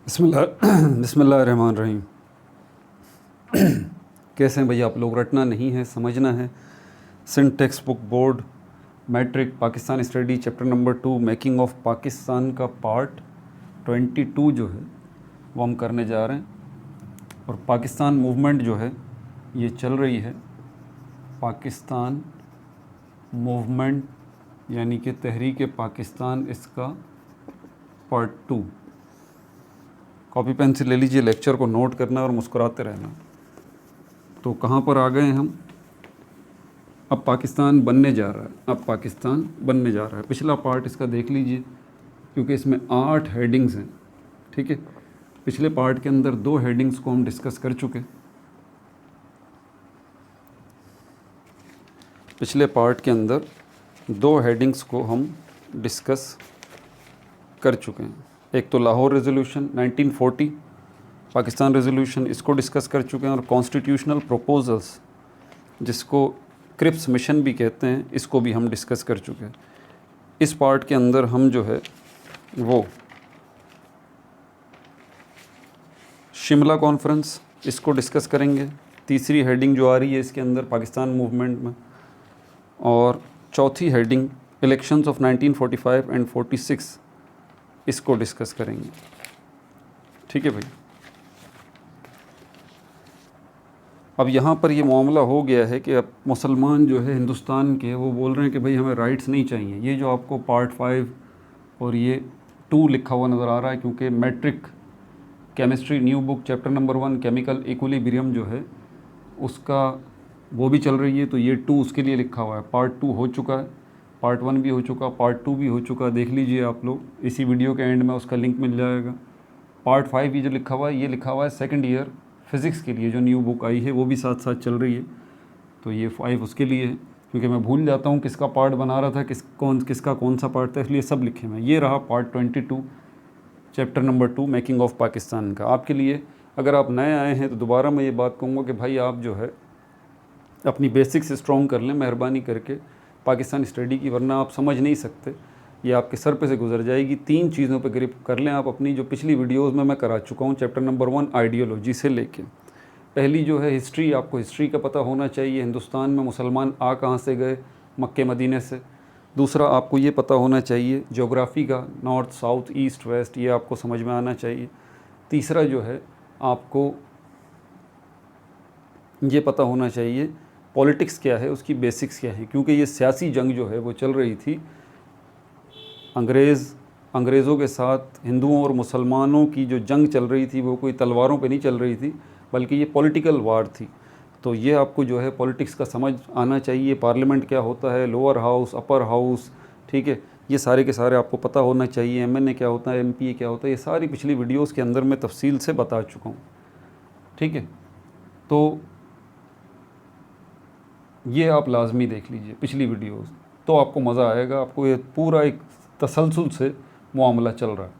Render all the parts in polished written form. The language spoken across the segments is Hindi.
बिस्मिल्लाहिर्रहमानिर्रहीम। कैसे हैं भैया आप लोग? रटना नहीं है, समझना है। Sindh text book board matric Pakistan study chapter number 2 making of Pakistan का पार्ट 22 जो है वो हम करने जा रहे हैं। और पाकिस्तान मूवमेंट जो है ये चल रही है। पाकिस्तान मूवमेंट यानी कि तहरीक पाकिस्तान, इसका पार्ट 2। कॉपी पेंसिल ले लीजिए, लेक्चर को नोट करना और मुस्कुराते रहना। तो कहाँ पर आ गए हम? अब पाकिस्तान बनने जा रहा है। अब पाकिस्तान बनने जा रहा है। पिछला पार्ट इसका देख लीजिए, क्योंकि इसमें 8 हेडिंग्स हैं। ठीक है, पिछले पार्ट के अंदर 2 हेडिंग्स को हम डिस्कस कर चुके। पिछले पार्ट के अंदर 2 हेडिंग्स को हम डिस्कस कर चुके हैं। एक तो लाहौर रेजोल्यूशन 1940 पाकिस्तान रेजोल्यूशन, इसको डिस्कस कर चुके हैं। और कॉन्स्टिट्यूशनल प्रपोजल्स, जिसको क्रिप्स मिशन भी कहते हैं, इसको भी हम डिस्कस कर चुके हैं। इस पार्ट के अंदर हम जो है वो शिमला कॉन्फ्रेंस, इसको डिस्कस करेंगे। तीसरी हेडिंग जो आ रही है इसके अंदर पाकिस्तान मूवमेंट में, और चौथी हेडिंग इलेक्शंस ऑफ 1945 एंड 46, इसको डिस्कस करेंगे। ठीक है भाई। अब यहाँ पर ये मामला हो गया है कि अब मुसलमान जो है हिंदुस्तान के, वो बोल रहे हैं कि भाई हमें राइट्स नहीं चाहिए। ये जो आपको पार्ट 5 और ये 2 लिखा हुआ नज़र आ रहा है, क्योंकि matric chemistry new book chapter number 1 chemical equilibrium जो है उसका वो भी चल रही है। तो ये 2 उसके लिए लिखा हुआ है। पार्ट 2 हो चुका है, पार्ट 1 भी हो चुका, पार्ट 2 भी हो चुका। देख लीजिए आप लोग, इसी वीडियो के एंड में उसका लिंक मिल जाएगा। पार्ट 5 ये जो लिखा हुआ है, ये लिखा हुआ है सेकंड ईयर फिज़िक्स के लिए, जो न्यू बुक आई है वो भी साथ साथ चल रही है। तो ये 5 उसके लिए है, क्योंकि मैं भूल जाता हूँ किसका पार्ट बना रहा था, किसका कौन सा पार्ट था, इसलिए सब लिखे हुए हैं। ये रहा part 22 chapter number 2 making of Pakistan का आपके लिए। अगर आप नए आए हैं तो दोबारा मैं ये बात कहूँगा कि भाई आप जो है अपनी बेसिक्स स्ट्रॉन्ग कर लें मेहरबानी करके पाकिस्तान स्टडी की, वरना आप समझ नहीं सकते, ये आपके सर पे से गुजर जाएगी। 3 चीज़ों पे ग्रिप कर लें आप अपनी, जो पिछली वीडियोस में मैं करा चुका हूँ। चैप्टर नंबर 1 आइडियोलॉजी से लेके, पहली जो है हिस्ट्री, आपको हिस्ट्री का पता होना चाहिए, हिंदुस्तान में मुसलमान आ कहाँ से गए, मक्के मदीने से। दूसरा, आपको ये पता होना चाहिए ज्योग्राफ़ी का, नॉर्थ साउथ ईस्ट वेस्ट, ये आपको समझ में आना चाहिए। तीसरा जो है आपको ये पता होना चाहिए पॉलिटिक्स क्या है, उसकी बेसिक्स क्या है, क्योंकि ये सियासी जंग जो है वो चल रही थी। अंग्रेज़ों के साथ हिंदुओं और मुसलमानों की जो जंग चल रही थी वो कोई तलवारों पे नहीं चल रही थी, बल्कि ये पॉलिटिकल वार थी। तो ये आपको जो है पॉलिटिक्स का समझ आना चाहिए। पार्लियामेंट क्या होता है, लोअर हाउस, अपर हाउस, ठीक है, ये सारे के सारे आपको पता होना चाहिए। MNA क्या होता है, MP क्या होता है, ये सारी पिछली वीडियोज़ के अंदर मैं तफसील से बता चुका हूँ। ठीक है, तो ये आप लाजमी देख लीजिए पिछली वीडियोस, तो आपको मज़ा आएगा। आपको ये पूरा एक तसलसल से मामला चल रहा है।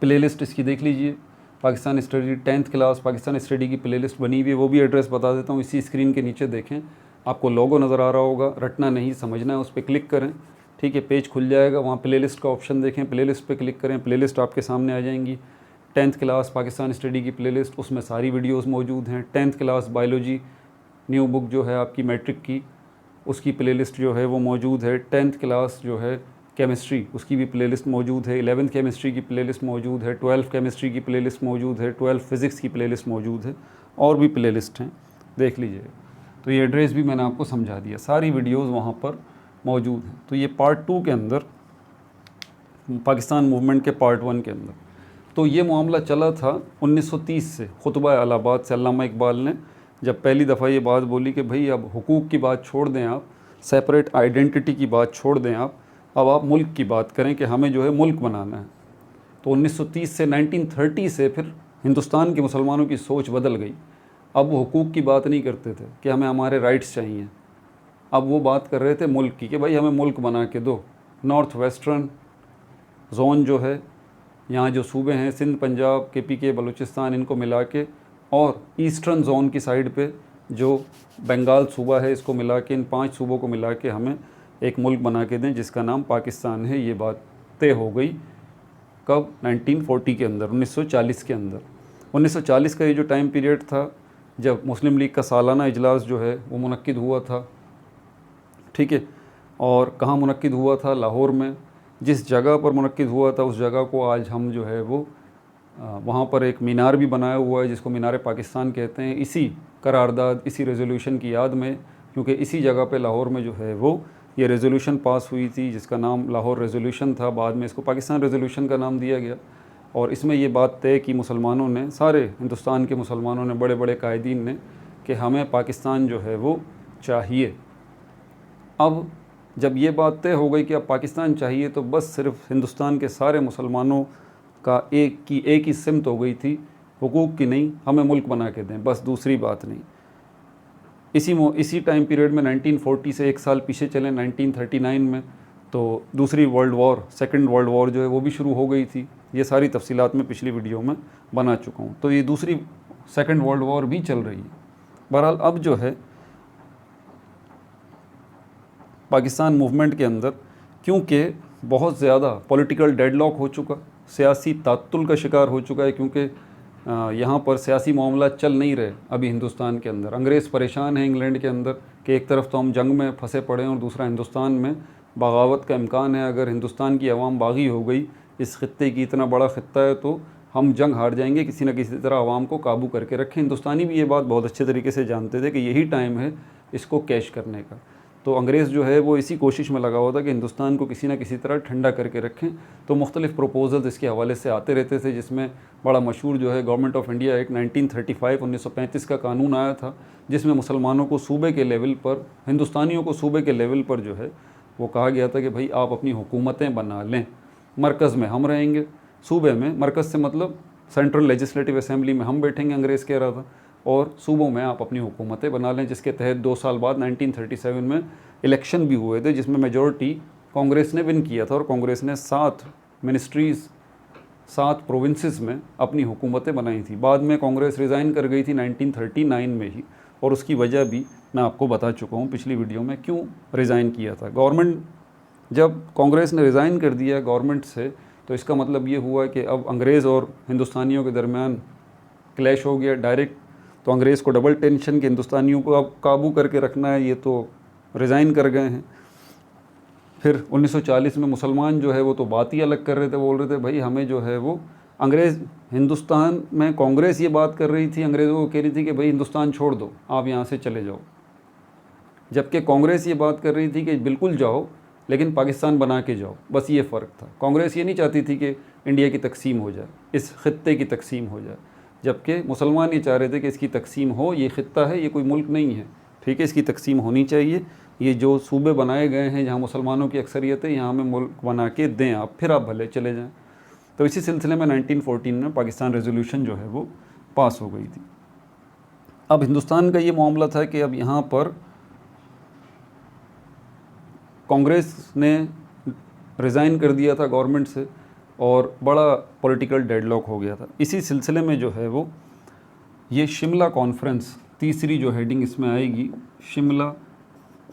प्लेलिस्ट इसकी देख लीजिए, Pakistan study 10th class Pakistan study की प्लेलिस्ट बनी हुई है, वो भी एड्रेस बता देता हूँ, इसी स्क्रीन के नीचे देखें, आपको लोगो नज़र आ रहा होगा। रटना नहीं, समझना है, उस पर क्लिक करें। ठीक है, पेज खुल जाएगा, वहाँ प्लेलिस्ट का ऑप्शन देखें, प्लेलिस्ट पे क्लिक करें, प्लेलिस्ट आपके सामने आ जाएंगी। 10th क्लास पाकिस्तान स्टडी की प्लेलिस्ट, उसमें सारी वीडियोज़ मौजूद हैं। 10th class biology new book जो है आपकी मैट्रिक की, उसकी प्लेलिस्ट जो है वो मौजूद है। 10th क्लास जो है केमिस्ट्री, उसकी भी प्लेलिस्ट मौजूद है। 11th केमिस्ट्री की प्लेलिस्ट मौजूद है। 12th केमिस्ट्री की प्लेलिस्ट मौजूद है। 12th फिज़िक्स की प्लेलिस्ट मौजूद है, और भी प्लेलिस्ट हैं, देख लीजिए। तो ये एड्रेस भी मैंने आपको समझा दिया, सारी वीडियोज़ वहाँ पर मौजूद हैं। तो ये पार्ट 2 के अंदर, पाकिस्तान मूवमेंट के पार्ट 1 के अंदर, तो ये मामला चला था 1930 से। खुतबा अलाहाबाद से अल्लामा इकबाल ने जब पहली दफ़ा ये बात बोली कि भाई अब हुकूक की बात छोड़ दें आप, सेपरेट आइडेंटिटी की बात छोड़ दें आप, अब आप मुल्क की बात करें कि हमें जो है मुल्क बनाना है। तो 1930 से 1930 से फिर हिंदुस्तान के मुसलमानों की सोच बदल गई। अब वो हुकूक की बात नहीं करते थे कि हमें हमारे राइट्स चाहिए, अब वो बात कर रहे थे मुल्क की, कि भाई हमें मुल्क बना के दो। नॉर्थ वेस्टर्न जोन जो है, यहाँ जो सूबे हैं सिंध, पंजाब, KPK, बलूचिस्तान, इनको मिला के, और ईस्टर्न जोन की साइड पे जो बंगाल सूबा है, इसको मिला के, इन 5 सूबों को मिला के हमें एक मुल्क बना के दें जिसका नाम पाकिस्तान है। ये बात तय हो गई कब? 1940 के अंदर, 1940 के अंदर। 1940 का ये जो टाइम पीरियड था जब मुस्लिम लीग का सालाना इजलास जो है वो मुनक्किद हुआ था, ठीक है। और कहाँ मुनक्किद हुआ था? लाहौर में। जिस जगह पर मुनक्किद हुआ था उस जगह को आज हम जो है वो वहाँ पर एक मीनार भी बनाया हुआ है जिसको मीनार पाकिस्तान कहते हैं, इसी करारदाद, इसी रेजोल्यूशन की याद में, क्योंकि इसी जगह पे लाहौर में जो है वो ये रेजोल्यूशन पास हुई थी जिसका नाम लाहौर रेजोल्यूशन था। बाद में इसको पाकिस्तान रेजोल्यूशन का नाम दिया गया। और इसमें ये बात तय की मुसलमानों ने, सारे हिंदुस्तान के मुसलमानों ने, बड़े बड़े कायदीन ने, कि हमें पाकिस्तान जो है वो चाहिए। अब जब ये बात तय हो गई कि अब पाकिस्तान चाहिए तो बस सिर्फ हिंदुस्तान के सारे मुसलमानों का एक ही सिमत हो गई थी, हुकूक की नहीं, हमें मुल्क बना के दें, बस, दूसरी बात नहीं। इसी टाइम पीरियड में 1940 से एक साल पीछे चलें 1939 में, तो दूसरी world war, second world war जो है वो भी शुरू हो गई थी। ये सारी तफसीलात मैं पिछली वीडियो में बना चुका हूँ। तो ये दूसरी सेकंड वर्ल्ड वॉर भी चल रही है। बहरहाल अब जो है पाकिस्तान मूवमेंट के अंदर, क्योंकि बहुत ज़्यादा पॉलिटिकल डेडलॉक हो चुका, सियासी तात्तुल का शिकार हो चुका है, क्योंकि यहाँ पर सियासी मामला चल नहीं रहे अभी हिंदुस्तान के अंदर। अंग्रेज़ परेशान हैं इंग्लैंड के अंदर कि एक तरफ तो हम जंग में फंसे पड़े हैं और दूसरा हिंदुस्तान में बगावत का इम्कान है। अगर हिंदुस्तान की आवाम बागी हो गई, इस खित्ते की, इतना बड़ा खित्ता है, तो हम जंग हार जाएंगे। किसी न किसी तरह आवाम को काबू करके रखें। हिंदुस्तानी भी ये बात बहुत अच्छे तरीके से जानते थे कि यही टाइम है इसको कैश करने का। तो अंग्रेज़ जो है वो इसी कोशिश में लगा हुआ था कि हिंदुस्तान को किसी न किसी तरह ठंडा करके रखें। तो मुख्तलिफ़ प्रपोजल्स इसके हवाले से आते रहते थे, जिसमें बड़ा मशहूर जो है गवर्नमेंट ऑफ इंडिया एक्ट 1935 का कानून आया था, जिसमें मुसलमानों को सूबे के लेवल पर, हिंदुस्तानियों को सूबे के लेवल पर जो है वो कहा गया था कि भाई आप अपनी हुकूमतें बना लें। मरकज़ में हम रहेंगे, सूबे में, मरकज़ से मतलब सेंट्रल लेजिस्लेटिव असेंबली में हम बैठेंगे, अंग्रेज़ कह रहा था, और सूबों में आप अपनी हुकूमतें बना लें। जिसके तहत 2 साल बाद 1937 में इलेक्शन भी हुए थे, जिसमें मेजॉरिटी कांग्रेस ने विन किया था और कांग्रेस ने 7 मिनिस्ट्रीज़, 7 प्रोविंसेस में अपनी हुकूमतें बनाई थी। बाद में कांग्रेस रिज़ाइन कर गई थी 1939 में ही, और उसकी वजह भी मैं आपको बता चुका हूँ पिछली वीडियो में क्यों रिज़ाइन किया था। गवर्नमेंट, जब कांग्रेस ने रिज़ाइन कर दिया गवर्नमेंट से, तो इसका मतलब ये हुआ कि अब अंग्रेज़ और हिंदुस्तानियों के दरमियान क्लैश हो गया डायरेक्ट। तो अंग्रेज़ को डबल टेंशन कि हिंदुस्तानियों को अब काबू करके रखना है, ये तो रिज़ाइन कर गए हैं। फिर 1940 में मुसलमान जो है वो तो बात ही अलग कर रहे थे, बोल रहे थे भाई हमें जो है वो अंग्रेज़, हिंदुस्तान में कांग्रेस ये बात कर रही थी, अंग्रेज़ों को कह रही थी कि भाई हिंदुस्तान छोड़ दो, आप यहाँ से चले जाओ, जबकि कांग्रेस ये बात कर रही थी कि बिल्कुल जाओ लेकिन पाकिस्तान बना के जाओ। बस ये फ़र्क था। कांग्रेस ये नहीं चाहती थी कि इंडिया की तकसीम हो जाए, इस खित्ते की तकसीम हो जाए, जबकि मुसलमान ये चाह रहे थे कि इसकी तकसीम हो, ये खित्ता है, ये कोई मुल्क नहीं है, ठीक है, इसकी तकसीम होनी चाहिए। ये जो सूबे बनाए गए हैं जहाँ मुसलमानों की अक्सरियत है, यहाँ हमें मुल्क बना के दें आप, फिर आप भले चले जाएँ। तो इसी सिलसिले में 1914 में पाकिस्तान रेजोल्यूशन जो है वो पास हो गई थी। अब हिंदुस्तान का ये मामला था कि अब यहाँ पर कांग्रेस ने रिज़ाइन कर दिया था गवर्नमेंट से और बड़ा पॉलिटिकल डेडलॉक हो गया था। इसी सिलसिले में जो है वो ये शिमला कॉन्फ्रेंस, तीसरी जो हेडिंग इसमें आएगी, शिमला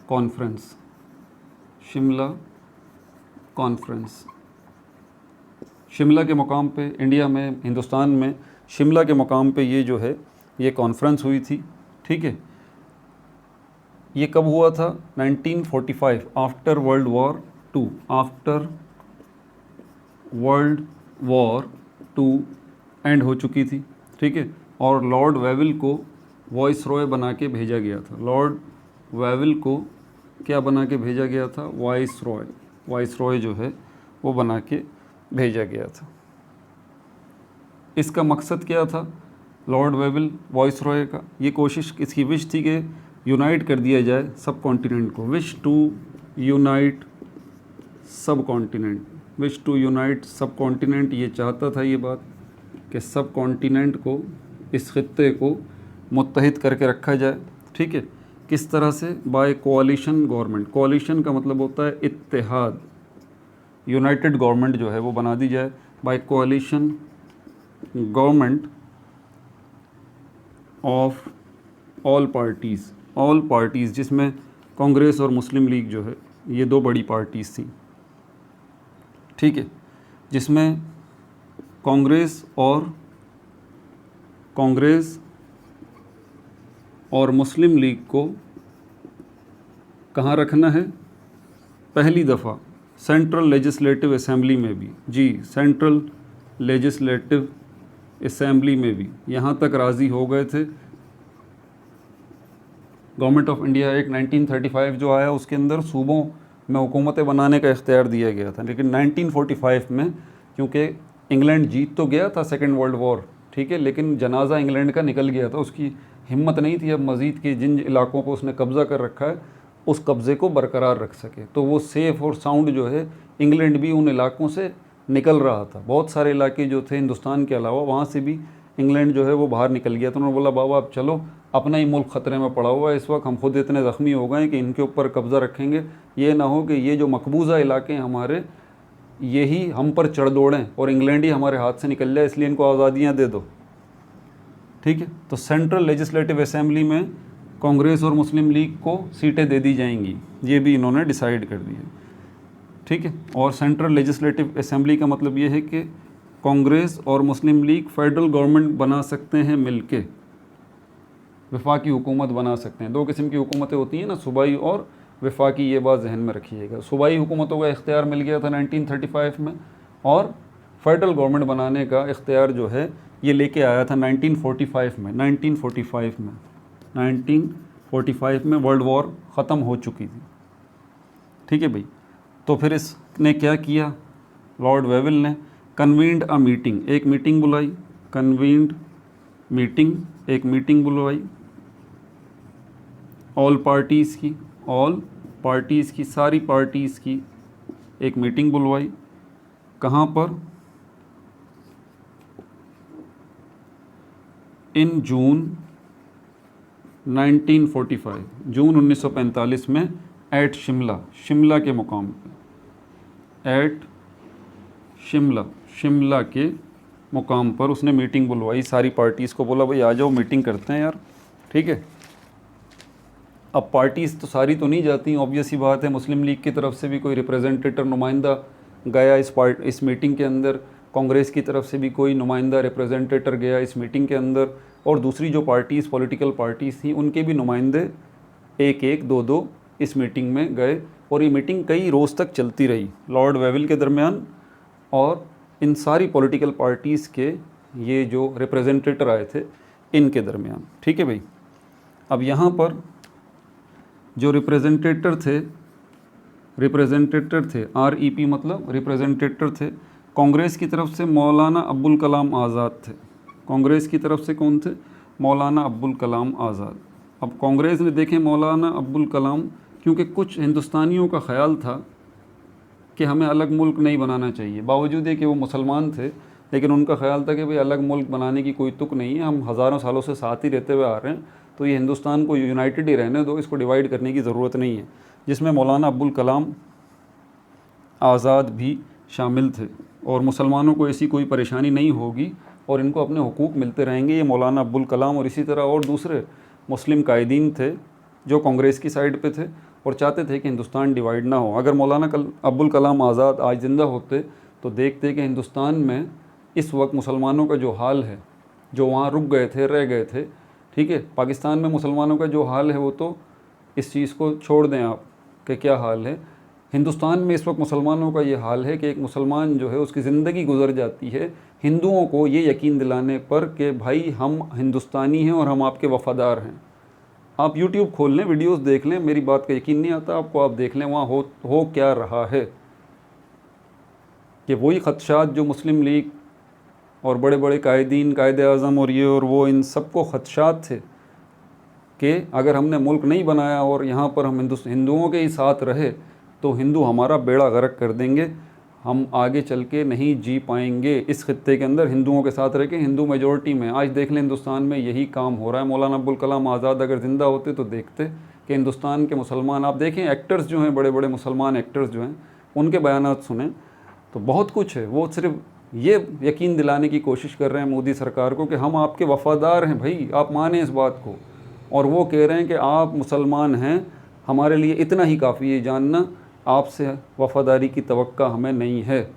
कॉन्फ्रेंस, शिमला कॉन्फ्रेंस। शिमला के मुकाम पे, इंडिया में, हिंदुस्तान में शिमला के मुकाम पे ये जो है ये कॉन्फ्रेंस हुई थी, ठीक है। ये कब हुआ था? 1945, after world war 2, after world war 2 and हो चुकी थी, ठीक है। और लॉर्ड वेविल को वॉइस रॉय बना के भेजा गया था। लॉर्ड वेविल को क्या बना के भेजा गया था? वॉइस रॉय, वॉइस रॉय जो है वो बना के भेजा गया था। इसका मकसद क्या था? लॉर्ड वेविल वॉइस रॉय का ये कोशिश, इसकी विश थी कि यूनाइट कर दिया जाए सब कॉन्टिनेंट को, विश टू यूनाइट सब कॉन्टिनेंट, विश टू यूनाइट सब कॉन्टिनेंट। ये चाहता था ये बात कि सब कॉन्टिनेंट को, इस खित्ते को मुत्तहिद करके रखा जाए, ठीक है। किस तरह से? Bye coalition government. कोalition का मतलब होता है इत्तेहाद, यूनाइटेड गवर्नमेंट जो है वो बना दी जाए by coalition government of all parties, all parties, जिसमें कांग्रेस और मुस्लिम लीग जो है ये 2 बड़ी पार्टीज़ थी, ठीक है, जिसमें कांग्रेस और मुस्लिम लीग को कहाँ रखना है? पहली दफ़ा सेंट्रल लेजिस्लेटिव असेंबली में भी, जी सेंट्रल लेजिस्लेटिव असेंबली में भी यहाँ तक राज़ी हो गए थे। गवर्नमेंट ऑफ इंडिया एक्ट 1935 जो आया उसके अंदर सूबों में हुकूमतें बनाने का इख्तियार दिया गया था, लेकिन 1945 में क्योंकि इंग्लैंड जीत तो गया था सेकेंड वर्ल्ड वॉर, ठीक है, लेकिन जनाजा इंग्लैंड का निकल गया था, उसकी हिम्मत नहीं थी अब मज़ीद के जिन इलाकों पर उसने कब्ज़ा कर रखा है उस कब्ज़े को बरकरार रख सके। तो वो सेफ़ और साउंड जो है इंग्लैंड भी उन इलाकों से निकल रहा था। बहुत सारे इलाके जो थे हिंदुस्तान के अलावा वहाँ से भी इंग्लैंड जो है वो बाहर निकल गया। तो उन्होंने बोला बाबा अब चलो, अपना ही मुल्क ख़तरे में पड़ा हुआ है इस वक्त, हम खुद इतने ज़ख्मी हो गए कि इनके ऊपर कब्ज़ा रखेंगे, ये ना हो कि ये जो मकबूजा इलाके हैं हमारे यही हम पर चढ़ दौड़ें और इंग्लैंड ही हमारे हाथ से निकल जाए, इसलिए इनको आज़ादियाँ दे दो। ठीक है, तो सेंट्रल लेजिस्लेटिव असेंबली में कांग्रेस और मुस्लिम लीग को सीटें दे दी जाएंगी, ये भी इन्होंने डिसाइड कर दिया। ठीक है, और सेंट्रल लेजिस्लेटिव असेंबली का मतलब ये है कि कांग्रेस और मुस्लिम लीग फेडरल गवर्नमेंट बना सकते हैं, मिलके वफाकी हुकूमत बना सकते हैं। दो किस्म की हुकूमतें होती हैं ना, सूबाई और वफाकी, ये बात जहन में रखिएगा। सूबाई हुकूमतों का इख्तियार मिल गया था 1935 में, और फेडरल गवर्नमेंट बनाने का इख्तियार जो है ये लेके आया था 1945 में। 1945 में वर्ल्ड वॉर ख़त्म हो चुकी थी। ठीक है भाई, तो फिर इसने क्या किया, लॉर्ड वेविल ने कन्वीन्ड अ मीटिंग, एक मीटिंग बुलाई, कन्वीन्ड मीटिंग, एक मीटिंग बुलवाई ऑल पार्टीज़ की, सारी पार्टीज़ की एक मीटिंग बुलवाई। कहाँ पर? इन जून 1945, जून 1945 में एट शिमला के मुकाम पर, एट शिमला के मुकाम पर उसने मीटिंग बुलवाई। सारी पार्टीज़ को बोला भाई आ जाओ मीटिंग करते हैं यार। ठीक है, अब पार्टीज़ तो सारी तो नहीं जाती, ऑब्वियस ही बात है, मुस्लिम लीग की तरफ से भी कोई रिप्रेजेंटेटिव नुमाइंदा गया इस मीटिंग के अंदर, कांग्रेस की तरफ से भी कोई नुमाइंदा रिप्रेजेंटेटर गया इस मीटिंग के अंदर, और दूसरी जो पार्टीज़ पॉलिटिकल पार्टीज़ थी उनके भी नुमाइंदे एक एक दो दो इस मीटिंग में गए, और ये मीटिंग कई रोज़ तक चलती रही लॉर्ड वेविल के दरमियान और इन सारी पॉलिटिकल पार्टीज़ के ये जो रिप्रेजेंटेटर आए थे इनके दरमियान। ठीक है भाई, अब यहाँ पर जो रिप्रेजेंटेटर थे REP मतलब रिप्रेजेंटेटर थे, कांग्रेस की तरफ से मौलाना अब्दुल कलाम आज़ाद थे। कांग्रेस की तरफ से कौन थे? मौलाना अब्दुल कलाम आज़ाद। अब कांग्रेस ने देखें मौलाना अब्दुल कलाम, क्योंकि कुछ हिंदुस्तानियों का ख्याल था कि हमें अलग मुल्क नहीं बनाना चाहिए, बावजूद ये कि वो मुसलमान थे, लेकिन उनका ख्याल था कि भाई अलग मुल्क बनाने की कोई तुक नहीं है, हम हज़ारों सालों से साथ ही रहते हुए आ रहे हैं, तो ये हिंदुस्तान को यूनाइटेड ही रहने दो, इसको डिवाइड करने की ज़रूरत नहीं है, जिसमें मौलाना अब्दुल कलाम आज़ाद भी शामिल थे। और मुसलमानों को ऐसी कोई परेशानी नहीं होगी और इनको अपने हुकूक मिलते रहेंगे, ये मौलाना अब्दुल कलाम और इसी तरह और दूसरे मुस्लिम कायदीन थे जो कांग्रेस की साइड पे थे और चाहते थे कि हिंदुस्तान डिवाइड ना हो। अगर मौलाना अब्दुल कलाम आज़ाद आज ज़िंदा होते तो देखते कि हिंदुस्तान में इस वक्त मुसलमानों का जो हाल है, जो वहाँ रुक गए थे, रह गए थे, ठीक है, पाकिस्तान में मुसलमानों का जो हाल है वो तो इस चीज़ को छोड़ दें आप कि क्या हाल है, हिंदुस्तान में इस वक्त मुसलमानों का ये हाल है कि एक मुसलमान जो है उसकी ज़िंदगी गुजर जाती है हिंदुओं को ये यकीन दिलाने पर कि भाई हम हिंदुस्तानी हैं और हम आपके वफ़ादार हैं। आप YouTube खोल लें, वीडियोस देख लें, मेरी बात का यकीन नहीं आता आपको, आप देख लें वहाँ हो क्या रहा है, कि वही ख़दशात जो मुस्लिम लीग और बड़े बड़े कायदीन, कायदे आज़म और ये और वो, इन सबको ख़दशात थे कि अगर हमने मुल्क नहीं बनाया और यहाँ पर हम हिंदुओं के ही साथ रहे तो हिंदू हमारा बेड़ा गर्क कर देंगे, हम आगे चल के नहीं जी पाएंगे इस खित्ते के अंदर हिंदुओं के साथ रह के, हिंदू मेजॉरिटी में। आज देख लें हिंदुस्तान में यही काम हो रहा है। मौलाना अब्दुल कलाम आज़ाद अगर ज़िंदा होते तो देखते कि हिंदुस्तान के मुसलमान, आप देखें एक्टर्स जो हैं, बड़े बड़े मुसलमान एक्टर्स जो हैं, उनके बयानात सुने तो बहुत कुछ है। वो सिर्फ ये यकीन दिलाने की कोशिश कर रहे हैं मोदी सरकार को कि हम आपके वफ़ादार हैं भाई, आप माने इस बात को, और वो कह रहे हैं कि आप मुसलमान हैं, हमारे लिए इतना ही काफ़ी है जानना, आपसे वफ़ादारी की तवक्का हमें नहीं है।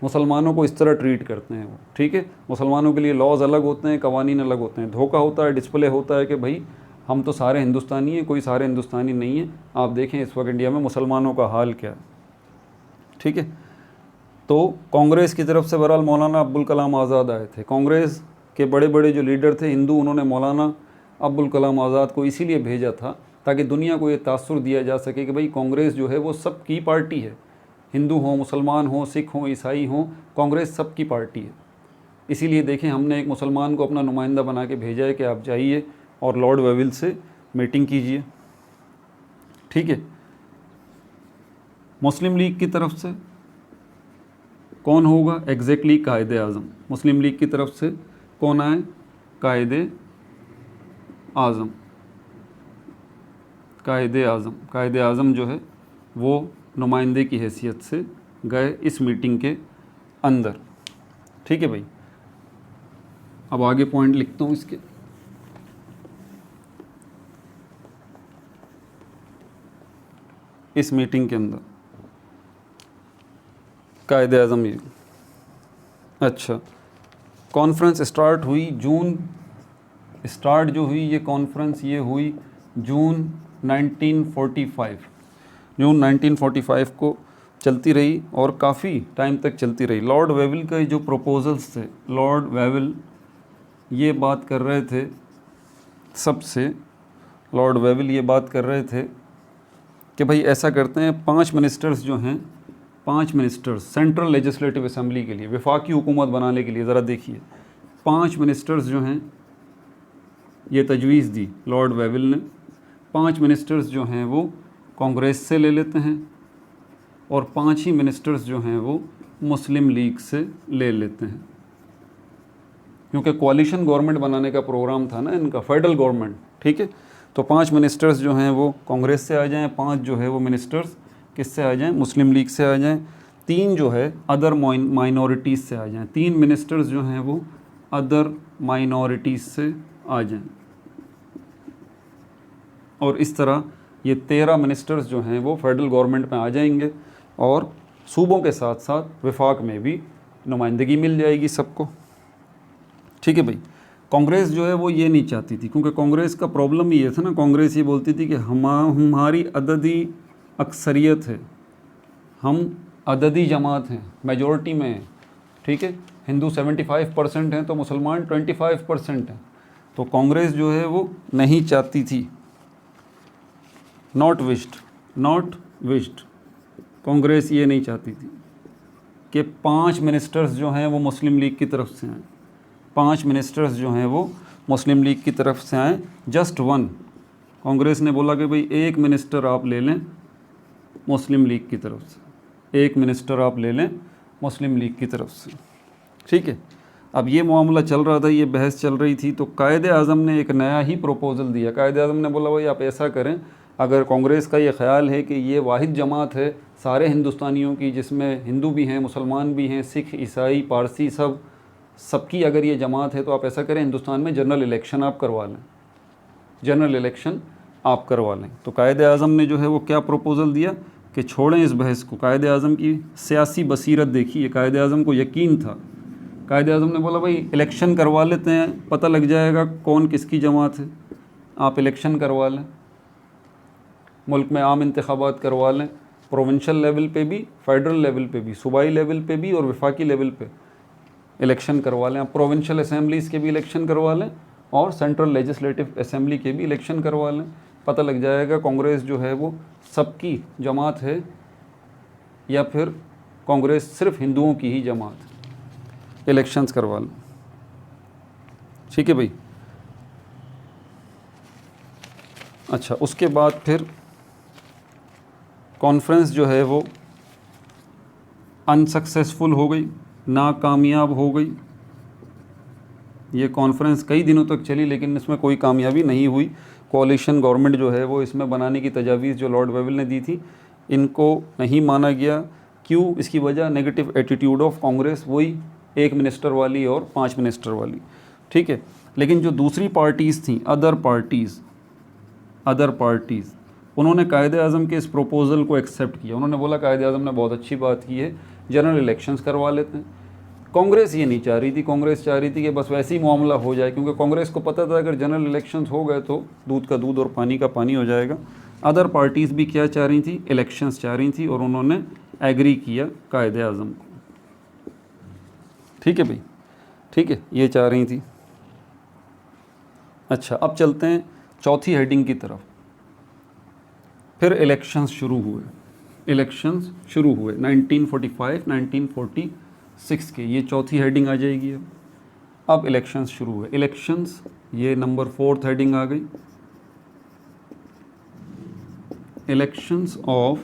मुसलमानों को इस तरह ट्रीट करते हैं वो, ठीक है। मुसलमानों के लिए लॉज अलग होते हैं, कवानीन अलग होते हैं। धोखा होता है, डिस्प्ले होता है कि भाई हम तो सारे हिंदुस्तानी हैं, कोई सारे हिंदुस्तानी नहीं है। आप देखें इस वक्त इंडिया में मुसलमानों का हाल क्या है, ठीक है। तो कांग्रेस की तरफ से बहरहाल मौलाना अब्दुल कलाम आज़ाद आए थे। कांग्रेस के बड़े बड़े जो लीडर थे हिंदू, उन्होंने मौलाना अब्दुल कलाम आज़ाद को इसीलिए भेजा था ताकि दुनिया को ये तासुर दिया जा सके कि भाई कांग्रेस जो है वो सबकी पार्टी है। हिंदू हों, मुसलमान हों, सिख हों, ईसाई हों, कांग्रेस सबकी पार्टी है। इसीलिए देखें हमने एक मुसलमान को अपना नुमाइंदा बना के भेजा है कि आप जाइए और लॉर्ड वेविल से मीटिंग कीजिए, ठीक है। मुस्लिम लीग की तरफ से कौन होगा? एग्जैक्टली कायदे आज़म। मुस्लिम लीग की तरफ से कौन आए? कायदे आज़म। कायदे आज़म, कायदे आज़म जो है वो नुमाइंदे की हैसियत से गए इस मीटिंग के अंदर, ठीक है भाई। अब आगे पॉइंट लिखता हूँ इसके। इस मीटिंग के अंदर कायदे आज़म ये, अच्छा, कॉन्फ्रेंस स्टार्ट हुई जून, स्टार्ट जो हुई ये कॉन्फ्रेंस ये हुई जून 1945, जून 1945 को चलती रही और काफ़ी टाइम तक चलती रही। लॉर्ड वेविल के जो प्रपोजल्स थे, लॉर्ड वेविल ये बात कर रहे थे सबसे, लॉर्ड वेविल ये बात कर रहे थे कि भाई ऐसा करते हैं, 5 मिनिस्टर्स जो हैं, 5 मिनिस्टर्स सेंट्रल लेजिस्लेटिव असेंबली के लिए, वफाकी हुकूमत बनाने के लिए, ज़रा देखिए 5 मिनिस्टर्स जो हैं ये तजवीज़ दी लॉर्ड वेविल ने। 5 मिनिस्टर्स जो हैं वो कांग्रेस से ले लेते हैं और 5 ही मिनिस्टर्स जो हैं वो मुस्लिम लीग से ले लेते हैं, क्योंकि कोalition गवर्नमेंट बनाने का प्रोग्राम था ना इनका, फेडरल गवर्नमेंट, ठीक है। तो 5 मिनिस्टर्स जो हैं वो कांग्रेस से आ जाएं, 5 जो है वो मिनिस्टर्स किससे आ जाएं? मुस्लिम लीग से आ जाएं। 3 जो है अदर माइनॉरिटीज़ से आ जाएं, 3 मिनिस्टर्स जो हैं वो अदर माइनॉरिटीज़ से आ जाएं। और इस तरह ये 13 मिनिस्टर्स जो हैं वो फेडरल गवर्नमेंट में आ जाएंगे और सूबों के साथ साथ वफाक में भी नुमाइंदगी मिल जाएगी सबको, ठीक है भाई। कांग्रेस जो है वो ये नहीं चाहती थी, क्योंकि कांग्रेस का प्रॉब्लम ये था ना, कांग्रेस ये बोलती थी कि हमारी अददी अक्सरियत है, हम अददी जमात हैं, मेजॉरिटी में हैं, ठीक है। हिंदू 75% हैं तो मुसलमान 25% हैं। तो कांग्रेस जो है वो नहीं चाहती थी, नॉट विश्ड, कांग्रेस ये नहीं चाहती थी कि 5 मिनिस्टर्स जो हैं वो मुस्लिम लीग की तरफ से आएँ, 5 मिनिस्टर्स जो हैं वो मुस्लिम लीग की तरफ से आएँ, जस्ट 1। कांग्रेस ने बोला कि भाई 1 मिनिस्टर आप ले लें मुस्लिम लीग की तरफ से, 1 मिनिस्टर आप ले लें मुस्लिम लीग की तरफ से, ठीक है। अब ये मामला चल रहा था, ये बहस चल रही थी, तो कायदे आज़म ने एक नया ही प्रपोज़ल दिया। कायदे आज़म ने बोला भाई आप ऐसा करें, अगर कांग्रेस का ये ख्याल है कि ये वाहिद जमात है सारे हिंदुस्तानियों की, जिसमें हिंदू भी हैं, मुसलमान भी हैं, सिख, ईसाई, पारसी, सबकी अगर ये जमात है, तो आप ऐसा करें हिंदुस्तान में जनरल इलेक्शन आप करवा लें, जनरल इलेक्शन आप करवा लें। तो कायदे आज़म ने जो है वो क्या प्रपोज़ल दिया कि छोड़ें इस बहस को। कायदे आज़म की सियासी बसीरत देखिए, कायदे आज़म को यकीन था। कायदे आज़म ने बोला भाई इलेक्शन करवा लेते हैं, पता लग जाएगा कौन किसकी जमात है, आप इलेक्शन करवा लें, मुल्क में आम इंतखाबात करवा लें, प्रोविंशियल लेवल पे भी, फेडरल लेवल पे भी, सूबाई लेवल पे भी और वफाकी लेवल पे इलेक्शन करवा लें। आप प्रोविंशियल असेंबलीज़ के भी इलेक्शन करवा लें और सेंट्रल लेजिस्लेटिव असेंबली के भी इलेक्शन करवा लें, पता लग जाएगा कांग्रेस जो है वो सबकी जमात है या फिर कांग्रेस सिर्फ हिंदुओं की ही जमात है। इलेक्शंस करवा लें, ठीक है भाई। अच्छा, उसके बाद फिर कॉन्फ्रेंस जो है वो अनसक्सेसफुल हो गई, नाकामयाब हो गई। ये कॉन्फ्रेंस कई दिनों तक चली लेकिन इसमें कोई कामयाबी नहीं हुई। कोalition गवर्नमेंट जो है वो इसमें बनाने की तजावीज़ जो लॉर्ड वेविल ने दी थी, इनको नहीं माना गया। क्यों? इसकी वजह नेगेटिव एटीट्यूड ऑफ कांग्रेस, वही 1 मिनिस्टर वाली और 5 मिनिस्टर वाली, ठीक है। लेकिन जो दूसरी पार्टीज़ थी, अदर पार्टीज़, उन्होंने कायदे आज़म के इस प्रपोज़ल को एक्सेप्ट किया। उन्होंने बोला कायदे आज़म ने बहुत अच्छी बात की है जनरल इलेक्शंस करवा लेते हैं। कांग्रेस ये नहीं चाह रही थी, कांग्रेस चाह रही थी कि बस वैसे ही मामला हो जाए, क्योंकि कांग्रेस को पता था अगर जनरल इलेक्शंस हो गए तो दूध का दूध और पानी का पानी हो जाएगा। अदर पार्टीज़ भी क्या चाह रही थी, इलेक्शंस चाह रही थी, और उन्होंने एग्री किया कायदे आज़म को। ठीक है भाई, ठीक है, ये चाह रही थी। अच्छा, अब चलते हैं चौथी हेडिंग की तरफ। फिर इलेक्शंस शुरू हुए, इलेक्शंस शुरू हुए 1945 1946 के, ये चौथी हेडिंग आ जाएगी। अब इलेक्शंस शुरू हुए, इलेक्शंस, ये नंबर 4th हेडिंग आ गई, इलेक्शंस ऑफ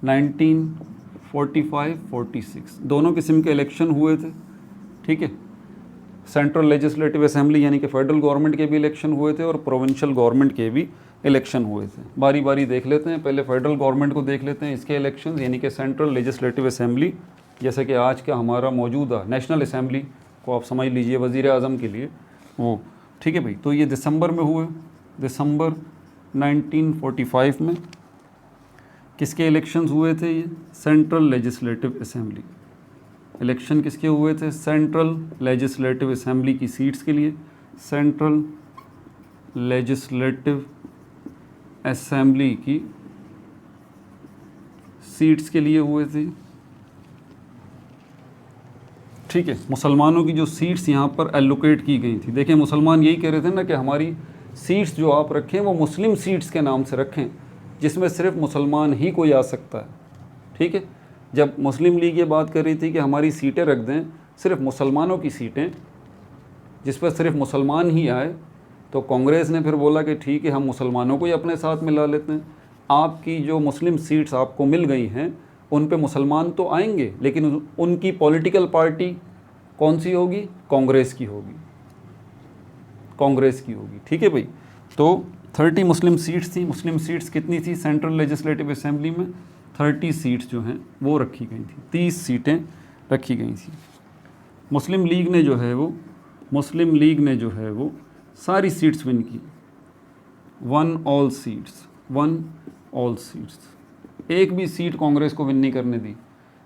1945-46। दोनों किस्म के इलेक्शन हुए थे। ठीक है, सेंट्रल लेजिस्लेटिव असेंबली यानी कि फेडरल गवर्नमेंट के भी इलेक्शन हुए थे और प्रोविंशियल गवर्नमेंट के भी इलेक्शन हुए थे। बारी बारी देख लेते हैं, पहले फेडरल गवर्नमेंट को देख लेते हैं, इसके इलेक्शन यानी कि सेंट्रल लेजिस्लेटिव असेंबली, जैसे कि आज का हमारा मौजूदा नेशनल असेंबली को आप समझ लीजिए वज़ीर आज़म के लिए वो। ठीक है भाई, तो ये दिसंबर में हुए, दिसंबर 1945 में किसके इलेक्शंस हुए थे, ये सेंट्रल लेजिस्लेटिव असेंबली। इलेक्शन किसके हुए थे, सेंट्रल लेजिस्लेटिव असेंबली की सीट्स के लिए, सेंट्रल लेजिस्लेटिव असेंबली की सीट्स के लिए हुए थे। ठीक है, मुसलमानों की जो सीट्स यहाँ पर एलोकेट की गई थी, देखें मुसलमान यही कह रहे थे ना कि हमारी सीट्स जो आप रखें वो मुस्लिम सीट्स के नाम से रखें, जिसमें सिर्फ मुसलमान ही कोई आ सकता है। ठीक है, जब मुस्लिम लीग ये बात कर रही थी कि हमारी सीटें रख दें सिर्फ मुसलमानों की सीटें, जिस पर सिर्फ मुसलमान ही आए, तो कांग्रेस ने फिर बोला कि ठीक है, हम मुसलमानों को ही अपने साथ मिला लेते हैं। आपकी जो मुस्लिम सीट्स आपको मिल गई हैं उन पे मुसलमान तो आएंगे, लेकिन उनकी पॉलिटिकल पार्टी कौन सी होगी, कांग्रेस की होगी, कांग्रेस की होगी। ठीक है भाई, तो 30 मुस्लिम सीट्स थी। मुस्लिम सीट्स कितनी थी सेंट्रल लेजिस्लेटिव असेंबली में, 30 सीट्स जो हैं वो रखी गई थी, 30 सीटें रखी गई थी। मुस्लिम लीग ने जो है वो, मुस्लिम लीग ने जो है वो सारी सीट्स विन की, 1 ऑल सीट्स, 1 ऑल सीट्स। एक भी सीट कांग्रेस को विन नहीं करने दी,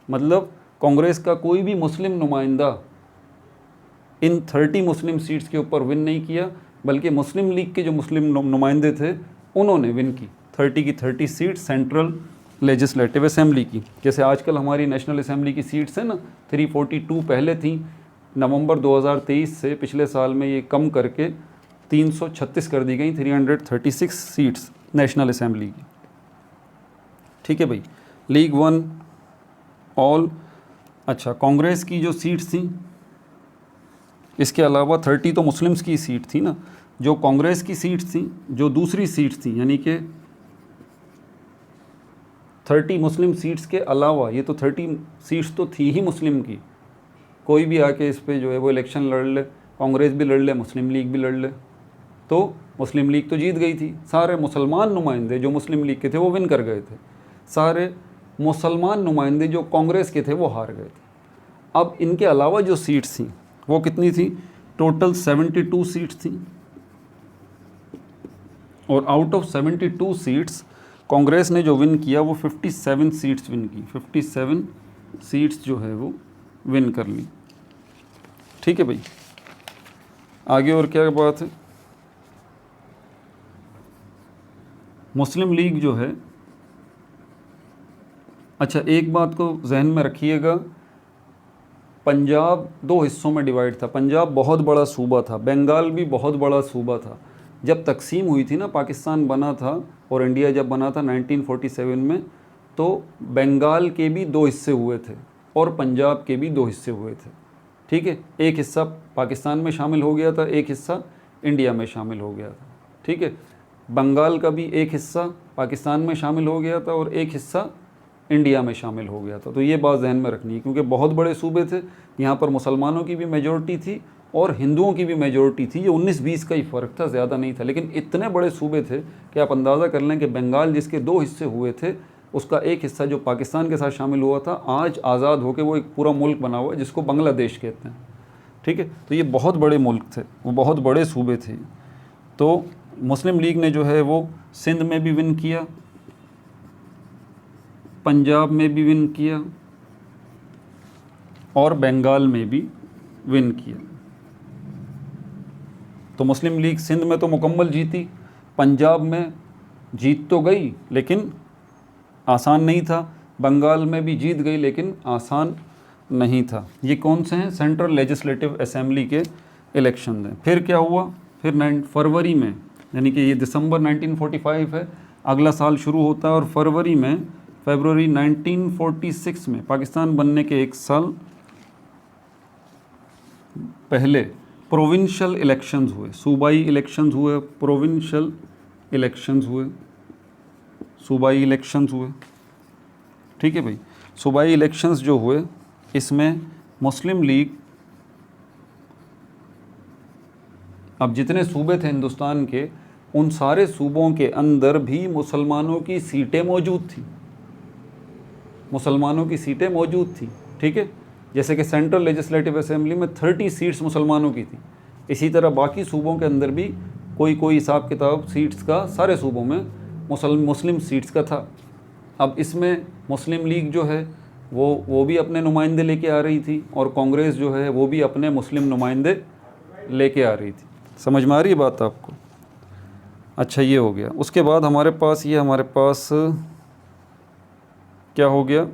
मतलब कांग्रेस का कोई भी मुस्लिम नुमाइंदा इन 30 मुस्लिम सीट्स के ऊपर विन नहीं किया, बल्कि मुस्लिम लीग के जो मुस्लिम नुमाइंदे थे उन्होंने विन की 30 की 30 सीट सेंट्रल लेजिस्लेटिव असेंबली की। जैसे आजकल हमारी नेशनल असेंबली की सीट्स हैं ना, 342 पहले थी, नवंबर 2023 से पिछले साल में ये कम करके 336 कर दी गई, 336 सीट्स नेशनल असेंबली की। ठीक है भाई, लीग 1 ऑल। अच्छा, कांग्रेस की जो सीट्स थी, इसके अलावा 30 तो मुस्लिम्स की सीट थी ना, जो कांग्रेस की सीट्स थी, जो दूसरी सीट्स थी, यानी कि 30 मुस्लिम सीट्स के अलावा ये तो 30 सीट्स तो थी ही मुस्लिम की, कोई भी आके इस पे जो है वो इलेक्शन लड़ ले, कांग्रेस भी लड़ ले, मुस्लिम लीग भी लड़ ले, तो मुस्लिम लीग तो जीत गई थी। सारे मुसलमान नुमाइंदे जो मुस्लिम लीग के थे वो विन कर गए थे, सारे मुसलमान नुमाइंदे जो कांग्रेस के थे वो हार गए थे। अब इनके अलावा जो सीट्स थी वो कितनी थी, टोटल 72 सीट्स थी, और आउट ऑफ 72 सीट्स कांग्रेस ने जो विन किया वो 57 सीट्स विन की, 57 सीट्स जो है वो विन कर ली। ठीक है भाई, आगे और क्या बात है, मुस्लिम लीग जो है, अच्छा एक बात को जहन में रखिएगा, पंजाब 2 हिस्सों में डिवाइड था। पंजाब बहुत बड़ा सूबा था, बंगाल भी बहुत बड़ा सूबा था। जब तकसीम हुई थी ना, पाकिस्तान बना था और इंडिया जब बना था 1947 में, तो बंगाल के भी 2 हिस्से हुए थे और पंजाब के भी 2 हिस्से हुए थे। ठीक है, एक हिस्सा पाकिस्तान में शामिल हो गया था, एक हिस्सा इंडिया में शामिल हो गया था। ठीक है, बंगाल का भी एक हिस्सा पाकिस्तान में शामिल हो गया था और एक हिस्सा इंडिया में शामिल हो गया था। तो ये बात जहन में रखनी है, क्योंकि बहुत बड़े सूबे थे, यहाँ पर मुसलमानों की भी मेजॉरिटी थी और हिंदुओं की भी मेजॉरिटी थी। ये 19-20 का ही फ़र्क था, ज़्यादा नहीं था, लेकिन इतने बड़े सूबे थे कि आप अंदाज़ा कर लें कि बंगाल जिसके 2 हिस्से हुए थे, उसका एक हिस्सा जो पाकिस्तान के साथ शामिल हुआ था, आज आज़ाद होकर वो एक पूरा मुल्क बना हुआ है जिसको बांग्लादेश कहते हैं। ठीक है, तो ये बहुत बड़े मुल्क थे, वो बहुत बड़े सूबे थे। तो मुस्लिम लीग ने जो है वो सिंध में भी विन किया, पंजाब में भी विन किया और बंगाल में भी विन किया। तो मुस्लिम लीग सिंध में तो मुकम्मल जीती, पंजाब में जीत तो गई लेकिन आसान नहीं था, बंगाल में भी जीत गई लेकिन आसान नहीं था। ये कौन से हैं? सेंट्रल लेजिस्लेटिव असेंबली के इलेक्शन हैं। फिर क्या हुआ? फिर फरवरी में, यानी कि ये दिसंबर 1945 है, अगला साल शुरू होता है और फरवरी 1946 में पाकिस्तान बनने के एक साल पहले प्रोविंशियल इलेक्शंस हुए, सूबाई इलेक्शंस हुए, प्रोविंशियल इलेक्शंस हुए, सूबाई इलेक्शंस हुए। ठीक है भाई, सूबाई इलेक्शंस जो हुए इसमें मुस्लिम लीग, अब जितने सूबे थे हिंदुस्तान के, उन सारे सूबों के अंदर भी मुसलमानों की सीटें मौजूद थी, मुसलमानों की सीटें मौजूद थी। ठीक है, जैसे कि सेंट्रल लेजिस्लेटिव असेंबली में 30 सीट्स मुसलमानों की थी, इसी तरह बाकी सूबों के अंदर भी कोई हिसाब किताब सीट्स का सारे सूबों में मुस्लिम सीट्स का था। अब इसमें मुस्लिम लीग जो है वो भी अपने नुमाइंदे लेके आ रही थी और कांग्रेस जो है वो भी अपने मुस्लिम नुमाइंदे लेके आ रही थी। समझ में आ रही है बात आपको? अच्छा, ये हो गया। उसके बाद हमारे पास क्या हो गया?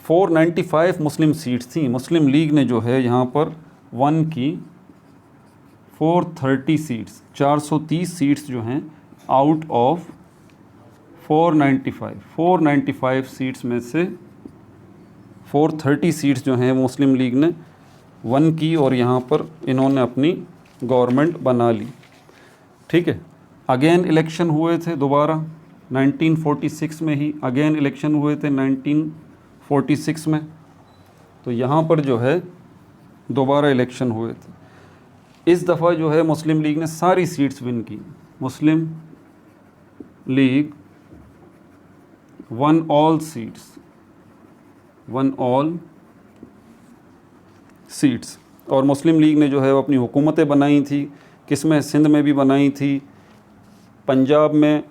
495 मुस्लिम सीट्स थी। मुस्लिम लीग ने जो है यहाँ पर वन की 430 सीट्स, 430 सीट्स जो हैं आउट ऑफ 495 सीट्स में से 430 सीट्स जो हैं मुस्लिम लीग ने वन की और यहाँ पर इन्होंने अपनी गवर्नमेंट बना ली। ठीक है, अगेन इलेक्शन हुए थे दोबारा 1946 में ही, अगेन इलेक्शन हुए थे 1946 में। तो यहाँ पर जो है दोबारा इलेक्शन हुए थे। इस दफ़ा जो है मुस्लिम लीग ने सारी सीट्स विन की। मुस्लिम लीग वन ऑल सीट्स और मुस्लिम लीग ने जो है वो अपनी हुकूमतें बनाई थी। किसमें? सिंध में भी बनाई थी, पंजाब में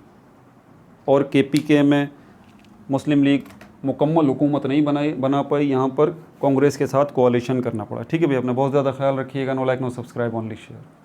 और KPK में मुस्लिम लीग मुकम्मल हुकूमत नहीं बना पाई, यहाँ पर कांग्रेस के साथ कोalition करना पड़ा। ठीक है भैया, अपना बहुत ज़्यादा ख्याल रखिएगा। No like no subscribe, only share.